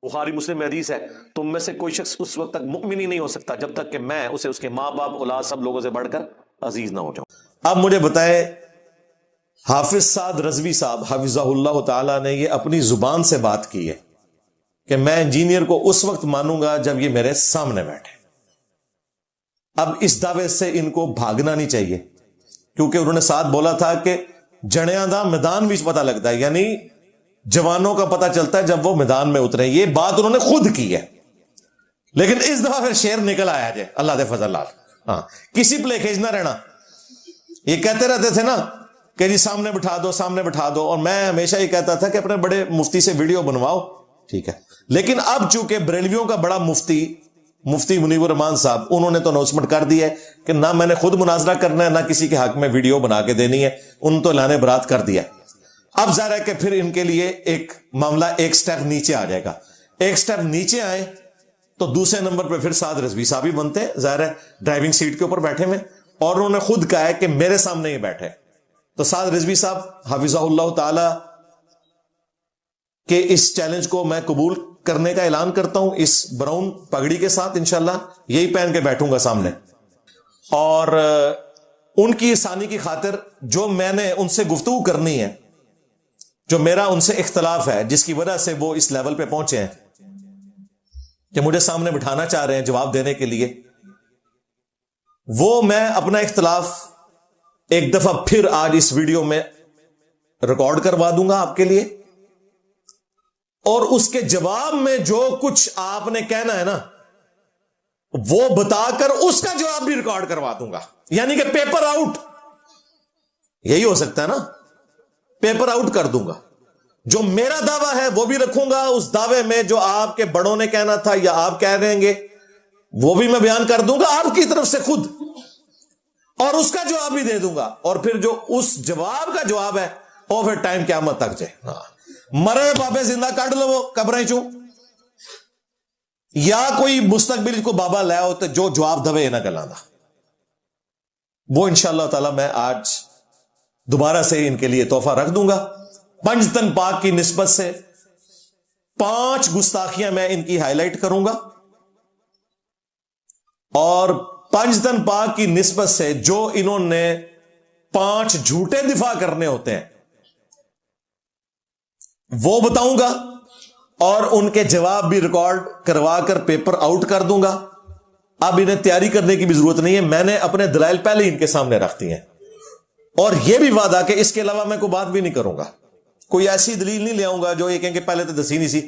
بخاری مسلم میں حدیث ہے، تم میں سے کوئی شخص اس وقت تک مؤمن ہی نہیں ہو سکتا جب تک کہ میں اسے اس کے ماں باپ اولاد سب لوگوں سے بڑھ کر عزیز نہ ہو جاؤں۔ اب مجھے بتائے، حافظ سعد رضوی صاحب حفظہ اللہ تعالی نے یہ اپنی زبان سے بات کی ہے کہ میں انجینئر کو اس وقت مانوں گا جب یہ میرے سامنے بیٹھے۔ اب اس دعوے سے ان کو بھاگنا نہیں چاہیے، کیونکہ انہوں نے ساتھ بولا تھا کہ جڑیاں دا میدان وچ پتہ لگتا ہے، یعنی جوانوں کا پتہ چلتا ہے جب وہ میدان میں اترے۔ یہ بات انہوں نے خود کی ہے، لیکن اس دفعہ پھر شیر نکل آیا جائے اللہ دے فضل لال۔ ہاں، کسی پلے کھیج نہ رہنا۔ یہ کہتے رہتے تھے نا کہ جی سامنے بٹھا دو سامنے بٹھا دو، اور میں ہمیشہ یہ کہتا تھا کہ اپنے بڑے مفتی سے ویڈیو بنواؤ، ٹھیک ہے، لیکن اب چونکہ بریلویوں کا بڑا مفتی منیب الرحمان صاحب، انہوں نے تو اناؤنسمنٹ کر دی ہے کہ نہ میں نے خود مناظرہ کرنا ہے نہ کسی کے حق میں ویڈیو بنا کے دینی ہے، ان تو اعلان برات کر دیا۔ اب ظاہر ہے کہ پھر ان کے لیے ایک معاملہ ایک سٹیپ نیچے آ جائے گا۔ ایک سٹیپ نیچے آئے تو دوسرے نمبر پہ پھر سعد رضوی صاحب ہی بنتے ہیں، ظاہر ہے ڈرائیونگ سیٹ کے اوپر بیٹھے ہوئے، اور انہوں نے خود کہا ہے کہ میرے سامنے ہی بیٹھے۔ تو سعد رضوی صاحب حفظہ اللہ تعالی کہ اس چیلنج کو میں قبول کرنے کا اعلان کرتا ہوں، اس براؤن پگڑی کے ساتھ انشاءاللہ یہی پہن کے بیٹھوں گا سامنے، اور ان کی آسانی کی خاطر جو میں نے ان سے گفتگو کرنی ہے، جو میرا ان سے اختلاف ہے، جس کی وجہ سے وہ اس لیول پہ پہنچے ہیں کہ مجھے سامنے بٹھانا چاہ رہے ہیں جواب دینے کے لیے، وہ میں اپنا اختلاف ایک دفعہ پھر آج اس ویڈیو میں ریکارڈ کروا دوں گا آپ کے لیے، اور اس کے جواب میں جو کچھ آپ نے کہنا ہے نا وہ بتا کر اس کا جواب بھی ریکارڈ کروا دوں گا، یعنی کہ پیپر آؤٹ، یہی ہو سکتا ہے نا، پیپر آؤٹ کر دوں گا۔ جو میرا دعویٰ ہے وہ بھی رکھوں گا، اس دعوے میں جو آپ کے بڑوں نے کہنا تھا یا آپ کہہ رہے گے وہ بھی میں بیان کر دوں گا آپ کی طرف سے خود، اور اس کا جواب بھی دے دوں گا، اور پھر جو اس جواب کا جواب ہے وہ پھر ٹائم قیامت تک جائے۔ مرے بابے زندہ کاٹ لو وہ قبریں چوں، یا کوئی مستقبل کو بابا لے ہو تو جو جواب دوے نہ گلانا، وہ انشاءاللہ تعالی میں آج دوبارہ سے ان کے لیے تحفہ رکھ دوں گا۔ پنجتن پاک کی نسبت سے 5 گستاخیاں میں ان کی ہائی لائٹ کروں گا، اور پنجتن پاک کی نسبت سے جو انہوں نے 5 جھوٹے دفاع کرنے ہوتے ہیں وہ بتاؤں گا، اور ان کے جواب بھی ریکارڈ کروا کر پیپر آؤٹ کر دوں گا۔ اب انہیں تیاری کرنے کی بھی ضرورت نہیں ہے، میں نے اپنے دلائل پہلے ان کے سامنے رکھ دی ہیں، اور یہ بھی وعدہ کہ اس کے علاوہ میں کوئی بات بھی نہیں کروں گا، کوئی ایسی دلیل نہیں لے آؤں گا جو یہ کہیں کہ پہلے تو دسی نہیں سی۔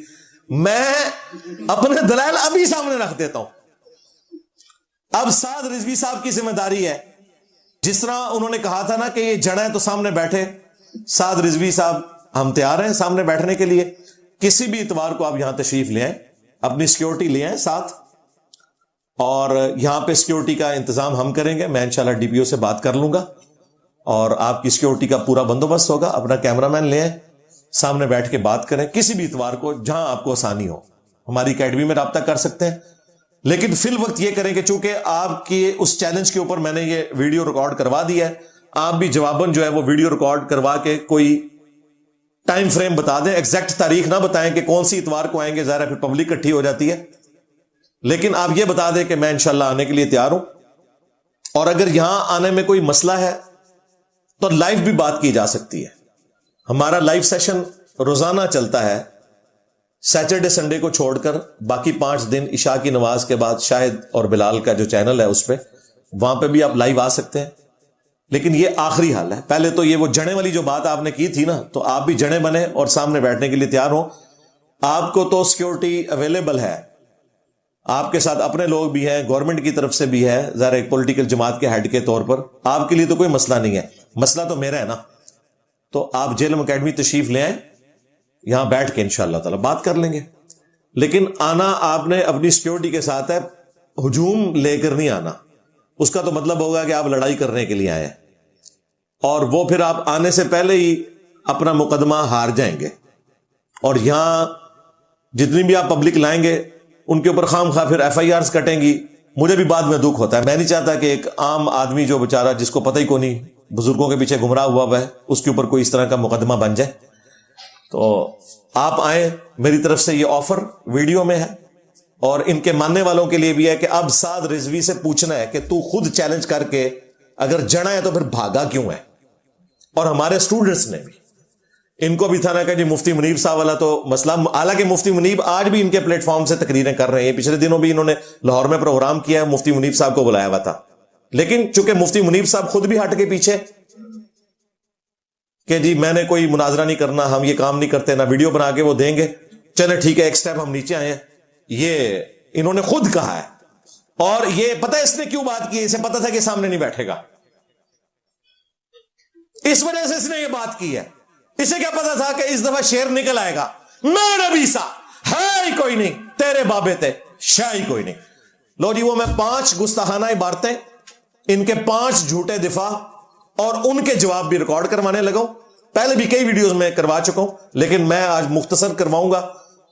میں اپنے دلائل ابھی سامنے رکھ دیتا ہوں۔ اب سعد رضوی صاحب کی ذمہ داری ہے، جس طرح انہوں نے کہا تھا نا کہ یہ جڑیں تو سامنے بیٹھے، سعد رضوی صاحب ہم تیار ہیں سامنے بیٹھنے کے لیے، کسی بھی اتوار کو آپ یہاں تشریف لے آئیں، اپنی سیکیورٹی لے آئیں ساتھ، اور یہاں پہ سیکیورٹی کا انتظام ہم کریں گے، میں انشاءاللہ ڈی پی او سے بات کر لوں گا، اور آپ کی سیکیورٹی کا پورا بندوبست ہوگا۔ اپنا کیمرہ مین لے آئیں، سامنے بیٹھ کے بات کریں کسی بھی اتوار کو جہاں آپ کو آسانی ہو، ہماری اکیڈمی میں رابطہ کر سکتے ہیں، لیکن فی الوقت یہ کریں کہ چونکہ آپ کی اس چیلنج کے اوپر میں نے یہ ویڈیو ریکارڈ کروا دیا ہے، آپ بھی جواباً جو ہے وہ ویڈیو ریکارڈ کروا کے کوئی ٹائم فریم بتا دیں، ایگزیکٹ تاریخ نہ بتائیں کہ کون سی اتوار کو آئیں گے، ظاہر ہے پھر پبلک اکٹھی ہو جاتی ہے، لیکن آپ یہ بتا دیں کہ میں انشاءاللہ آنے کے لیے تیار ہوں، اور اگر یہاں آنے میں کوئی مسئلہ ہے تو لائیو بھی بات کی جا سکتی ہے۔ ہمارا لائیو سیشن روزانہ چلتا ہے، سیٹرڈے سنڈے کو چھوڑ کر باقی 5 دن عشاء کی نماز کے بعد شاہد اور بلال کا جو چینل ہے اس پہ، وہاں پہ بھی آپ لائیو آ سکتے ہیں، لیکن یہ آخری حال ہے۔ پہلے تو یہ وہ جڑے والی جو بات آپ نے کی تھی نا، تو آپ بھی جڑے بنے اور سامنے بیٹھنے کے لیے تیار ہوں۔ آپ کو تو سیکیورٹی اویلیبل ہے، آپ کے ساتھ اپنے لوگ بھی ہیں، گورنمنٹ کی طرف سے بھی ہے، ظاہر ایک پولیٹیکل جماعت کے ہیڈ کے طور پر آپ کے لیے تو کوئی مسئلہ نہیں ہے، مسئلہ تو میرا ہے نا۔ تو آپ جیلم اکیڈمی تشریف لے آئیں، یہاں بیٹھ کے انشاءاللہ تعالی بات کر لیں گے، لیکن آنا آپ نے اپنی سیکیورٹی کے ساتھ ہے، ہجوم لے کر نہیں آنا، اس کا تو مطلب ہوگا کہ آپ لڑائی کرنے کے لیے آئے ہیں، اور وہ پھر آپ آنے سے پہلے ہی اپنا مقدمہ ہار جائیں گے، اور یہاں جتنی بھی آپ پبلک لائیں گے ان کے اوپر خام خواہ پھر ایف آئی آرز کٹیں گی، مجھے بھی بعد میں دکھ ہوتا ہے۔ میں نہیں چاہتا کہ ایک عام آدمی جو بیچارہ جس کو پتہ ہی کو نہیں، بزرگوں کے پیچھے گمراہ ہوا ہے، اس کے اوپر کوئی اس طرح کا مقدمہ بن جائے۔ تو آپ آئیں, میری طرف سے یہ آفر ویڈیو میں ہے, اور ان کے ماننے والوں کے لیے بھی ہے کہ اب سعد رضوی سے پوچھنا ہے کہ تو خود چیلنج کر کے اگر جڑا ہے تو پھر بھاگا کیوں ہے. اور ہمارے اسٹوڈنٹس نے بھی, ان کو بھی تھا نا کہ جی مفتی منیب صاحب والا تو مسئلہ, حالانکہ مفتی منیب آج بھی ان کے پلیٹ فارم سے تقریریں کر رہے ہیں, پچھلے دنوں بھی انہوں نے لاہور میں پروگرام کیا ہے, مفتی منیب صاحب کو بلایا ہوا تھا, لیکن چونکہ مفتی منیب صاحب خود بھی ہٹ کے پیچھے کہ جی میں نے کوئی مناظرہ نہیں کرنا, ہم یہ کام نہیں کرتے, نہ ویڈیو بنا کے وہ دیں گے, چلے ٹھیک ہے ایک سٹیپ ہم نیچے آئے ہیں, یہ انہوں نے خود کہا ہے. اور یہ پتہ ہے اس نے کیوں بات کی, اسے پتہ تھا کہ سامنے نہیں بیٹھے گا, اس وجہ سے اس نے یہ بات کی ہے. اسے کیا پتا تھا کہ اس دفعہ شیر نکل آئے گا, میں نبی سا ہے ہی کوئی نہیں, تیرے بابے تے شاہ ہی کوئی نہیں. لو جی, وہ میں 5 گستاخانہ عبارتیں, ان کے 5 جھوٹے دفاع اور ان کے جواب بھی ریکارڈ کروانے لگا ہوں. پہلے بھی کئی ویڈیوز میں کروا چکا ہوں, لیکن میں آج مختصر کرواؤں گا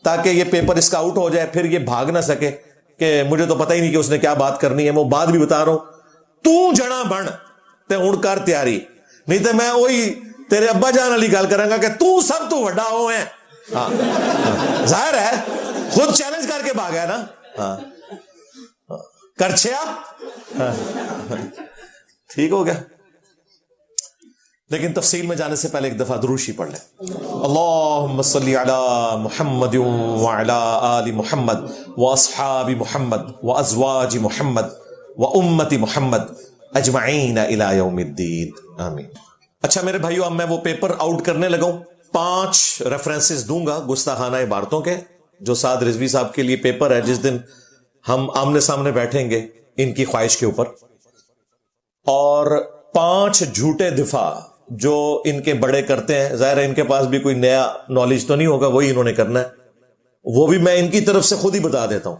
تاکہ یہ پیپر اس کا آؤٹ ہو جائے, پھر یہ بھاگ نہ سکے کہ مجھے تو پتہ ہی نہیں کہ اس نے کیا بات کرنی ہے. وہ بات بھی بتا رہا ہوں, تو جڑا بن تے ہن کر تیاری, نہیں تو میں وہی تیرے ابا جان علی گل کروں گا کہ تو سب تو بڑا ہو ہے. ظاہر ہے خود چیلنج کر کے بھاگا ہے نا, کرچھیا ٹھیک ہو گیا. لیکن تفصیل میں جانے سے پہلے ایک دفعہ دروشی پڑھ لیں. اللہم صلی علی محمد وعلی آل محمد واصحاب محمد وازواج محمد وامت محمد اجمعین الی یوم الدین, آمین. اچھا میرے بھائیو, اب میں وہ پیپر آؤٹ کرنے لگا ہوں. 5 ریفرنسز دوں گا گستاخانہ عبارتوں کے, جو سعد رضوی صاحب کے لیے پیپر ہے جس دن ہم آمنے سامنے بیٹھیں گے ان کی خواہش کے اوپر, اور 5 جھوٹے دفاع جو ان کے بڑے کرتے ہیں. ظاہر ہے ان کے پاس بھی کوئی نیا نالج تو نہیں ہوگا, وہی انہوں نے کرنا ہے, وہ بھی میں ان کی طرف سے خود ہی بتا دیتا ہوں,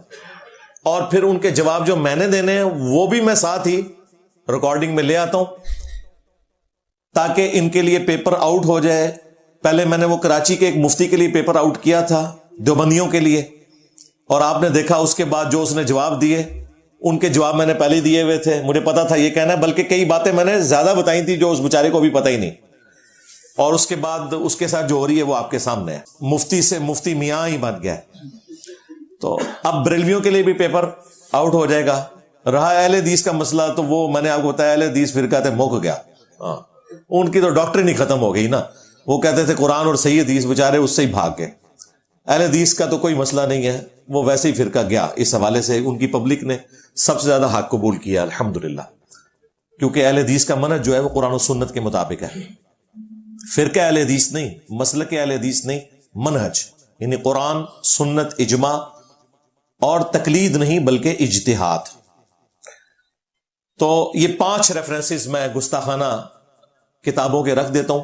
اور پھر ان کے جواب جو میں نے دینے ہیں وہ بھی میں ساتھ ہی ریکارڈنگ میں لے آتا ہوں تاکہ ان کے لیے پیپر آؤٹ ہو جائے. پہلے میں نے وہ کراچی کے ایک مفتی کے لیے پیپر آؤٹ کیا تھا, دیوبندیوں کے لیے, اور آپ نے دیکھا اس کے بعد جو اس نے جواب دیے, ان کے جواب میں نے پہلے دیے ہوئے تھے, مجھے پتا تھا یہ کہنا ہے, بلکہ کئی باتیں میں نے زیادہ بتائی تھی جو اس بیچارے کو بھی پتہ ہی نہیں, اور اس کے بعد اس کے ساتھ جو ہو رہی ہے وہ آپ کے سامنے ہے. مفتی سے مفتی میاں ہی بن گیا. تو اب بریلویوں کے لیے بھی پیپر آؤٹ ہو جائے گا. رہا اہل حدیث کا مسئلہ, تو وہ میں نے آپ کو بتایا اہل حدیث فرقہ تے مک گیا, ان کی تو ڈاکٹرین ہی ختم ہو گئی نا. وہ کہتے تھے قرآن اور صحیح حدیث, بیچارے اس سے ہی بھاگ گئے. اہل حدیث کا تو کوئی مسئلہ نہیں ہے, وہ ویسے ہی فرقہ گیا. اس حوالے سے ان کی پبلک نے سب سے زیادہ حق قبول کیا الحمدللہ, کیونکہ اہل حدیث کا منہج جو ہے وہ قرآن و سنت کے مطابق ہے. فرقہ اہل حدیث نہیں, مسلک اہل حدیث نہیں, منہج یعنی قرآن سنت اجماع اور تقلید نہیں بلکہ اجتہاد. تو یہ 5 ریفرنسز میں گستاخانہ کتابوں کے رکھ دیتا ہوں.